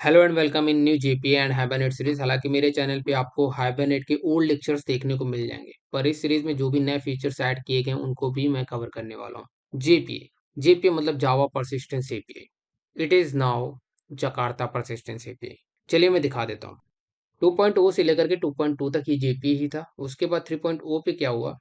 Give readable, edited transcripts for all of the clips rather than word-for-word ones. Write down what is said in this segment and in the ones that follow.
Hello and welcome in new GPA and hibernate series. हालांकि मेरे channel पे आपको हाइबरनेट के ओल्ड लेक्चर्स देखने को मिल जाएंगे, पर इस सीरीज में जो भी नए फीचर्स ऐड किए गए हैं उनको भी मैं कवर करने वाला हूँ। जेपीए जेपीए मतलब Java persistence API. It is now Jakarta persistence API. चलिए मैं दिखा देता हूँ। 2.0 से लेकर के 2.2 तक ये जेपीए ही था। उसके बाद 3.0 पे क्या हुआ,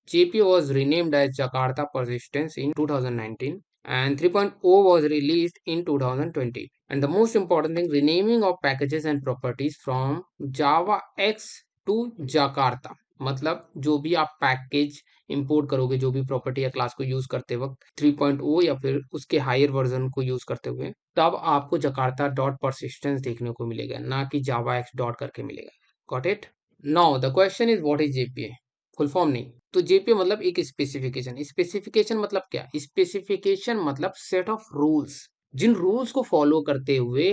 JP was renamed as Jakarta Persistence in 2019 and 3.0 was released in 2020. And the most important thing, renaming of packages and properties from Java X to Jakarta. मतलब जो भी आप पैकेज इंपोर्ट करोगे, जो भी प्रॉपर्टी या क्लास को यूज करते वक्त 3.0 या फिर उसके हायर वर्जन को यूज करते हुए, तब आपको जकार्ता डॉट परसिस्टेंस देखने को मिलेगा, ना कि जावा एक्स डॉट करके मिलेगा। Got it? Now the question is what is JPA. Full form नहीं, तो जेपीए मतलब एक स्पेसिफिकेशन। स्पेसिफिकेशन मतलब क्या? स्पेसिफिकेशन मतलब सेट ऑफ रूल्स, जिन रूल्स को फॉलो करते हुए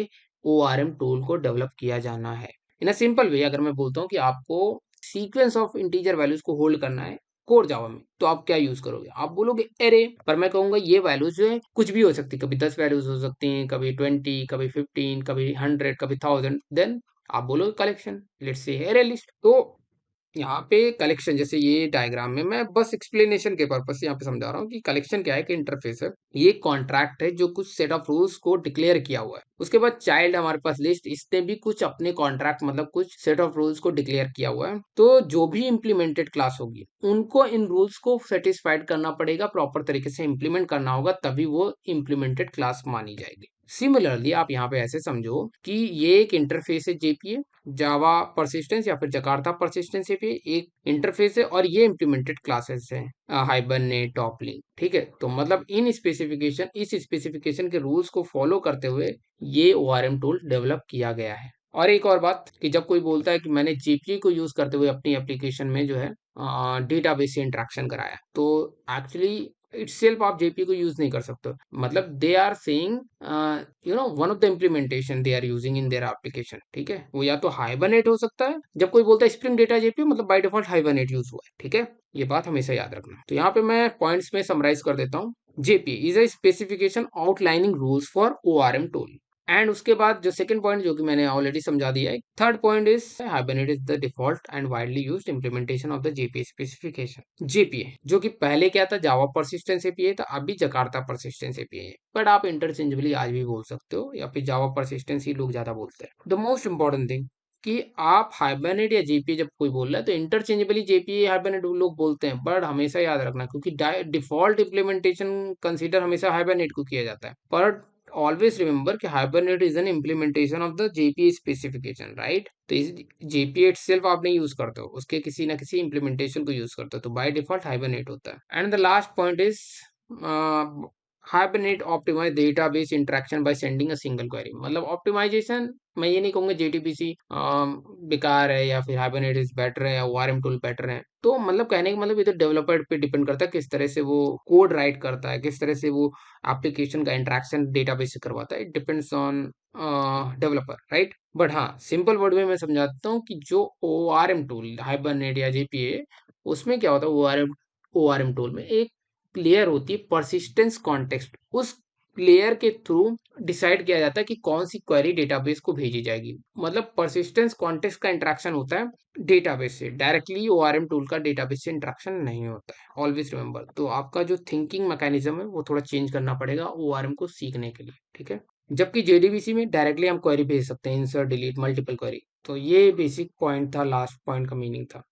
ओआरएम टूल को डेवलप किया जाना है। इन अ सिंपल वे अगर मैं बोलता हूँ कि आपको सीक्वेंस ऑफ इंटीजर वैल्यूज को होल्ड करना है कोर जावा में, तो आप क्या यूज करोगे? आप बोलोगे एरे। पर मैं कहूंगा ये वैल्यूज जो है कुछ भी हो सकती है, कभी 10 वैल्यूज हो सकती हैं, कभी 20, कभी 15, कभी 100, कभी 1000। देन आप बोलोगे collection, let's say array list. तो यहाँ पे कलेक्शन, जैसे ये डायग्राम में मैं बस एक्सप्लेनेशन के पर्पज से यहाँ पे समझा रहा हूँ कि कलेक्शन क्या है, कि इंटरफेस है, ये कॉन्ट्रैक्ट है जो कुछ सेट ऑफ रूल्स को डिक्लेयर किया हुआ है। उसके बाद चाइल्ड हमारे पास लिस्ट, इसने भी कुछ अपने कॉन्ट्रैक्ट मतलब कुछ सेट ऑफ रूल्स को डिक्लेयर किया हुआ है। तो जो भी इंप्लीमेंटेड क्लास होगी उनको इन रूल्स को सेटिस्फाइड करना पड़ेगा, प्रॉपर तरीके से इंप्लीमेंट करना होगा, तभी वो इंप्लीमेंटेड क्लास मानी जाएगी। सिमिलरली आप यहाँ पे ऐसे समझो कि ये एक इंटरफेस है जेपीए, जावा परसिस्टेंस या फिर जकार्ता परसिस्टेंस पे एक इंटरफेस है, और ये इंप्लीमेंटेड क्लासेस हैं हाइबरनेट, टॉपलिंक। ठीक है, तो मतलब इन स्पेसिफिकेशन, इस स्पेसिफिकेशन के रूल्स को फॉलो करते हुए ये ओआरएम टूल डेवलप किया गया है। और एक और बात कि जब कोई बोलता है कि मैंने जेपीए को यूज करते हुए अपनी एप्लीकेशन में जो है डेटाबेस से इंटरेक्शन कराया, तो एक्चुअली इटसेल्फ आप जेपीए को यूज नहीं कर सकते हो। मतलब they are saying one of the implementation they are using in their application. ठीक है, वो या तो हाइबरनेट हो सकता है, जब कोई बोलता है स्प्रिंग डेटा जेपीए मतलब बाय डिफॉल्ट हाइबरनेट यूज हुआ है। ठीक है, ये बात हमेशा याद रखना। तो यहाँ पे मैं पॉइंट्स में समराइज कर देता हूँ। JPA is a specification outlining rules for ORM tool. And उसके बाद जो सेकंड पॉइंट, जो कि मैंने ऑलरेडी समझा दिया है, third point is hibernate is the default and widely used implementation of the JPA specification. JPA जो कि पहले क्या था, जावा परसिस्टेंस एपीआई था, अभी जकार्ता परसिस्टेंस एपीआई है, बट आप इंटरचेंजेबली आज भी बोल सकते हो, या फिर जावा परसिस्टेंस ही लोग ज्यादा बोलते हैं। द मोस्ट इंपॉर्टेंट थिंग कि आप हाइबरनेट या जेपीए जब कोई बोल रहा है तो इंटरचेंजेबली जेपीए हाइबरनेट लोग बोलते हैं, बट हमेशा याद रखना, क्योंकि डिफॉल्ट इंप्लीमेंटेशन कंसीडर हमेशा हाइबरनेट को किया जाता है, पर always remember कि hibernate is an implementation of the JPA specification, right? तो इस JPA itself आप नहीं यूज करते हो, उसके किसी ना किसी implementation को यूज करते हो, तो by default hibernate होता है। And the last point is Hibernate optimize database interaction by sending a single query। मतलब ऑप्टिमाइजेशन, मैं ये नहीं कहूंगा JTBC बेकार है या फिर हाइबरनेट इज बेटर है या ओआरएम टूल बेटर है। तो मतलब कहने का मतलब ये तो डेवलपर पे डिपेंड करता है, किस तरह से वो कोड राइट करता है, किस तरह से वो एप्लीकेशन का इंटरेक्शन डेटाबेस से करवाता है। It depends on developer, right? But हाँ, सिंपल वर्ड में मैं समझाता हूँ कि जो ओआरएम टूल हाइबरनेट या जेपीए, उसमें क्या होता है, ओआरएम टूल में एक लेयर होती है परसिस्टेंस कॉन्टेक्स्ट। उस लेयर के थ्रू डिसाइड किया जाता है कि कौन सी क्वेरी डेटाबेस को भेजी जाएगी। मतलब परसिस्टेंस कॉन्टेक्स्ट का इंटरेक्शन होता है डेटाबेस से, डायरेक्टली ओआरएम टूल का डेटाबेस से इंटरेक्शन नहीं होता है। ऑलवेज रिमेंबर, तो आपका जो थिंकिंग मैकेनिज्म है वो थोड़ा चेंज करना पड़ेगा ओआरएम को सीखने के लिए। ठीक है, जबकि जेडीबीसी में डायरेक्टली हम क्वेरी भेज सकते हैं, इंसर्ट डिलीट मल्टीपल क्वेरी। तो ये बेसिक पॉइंट था, लास्ट पॉइंट का मीनिंग था।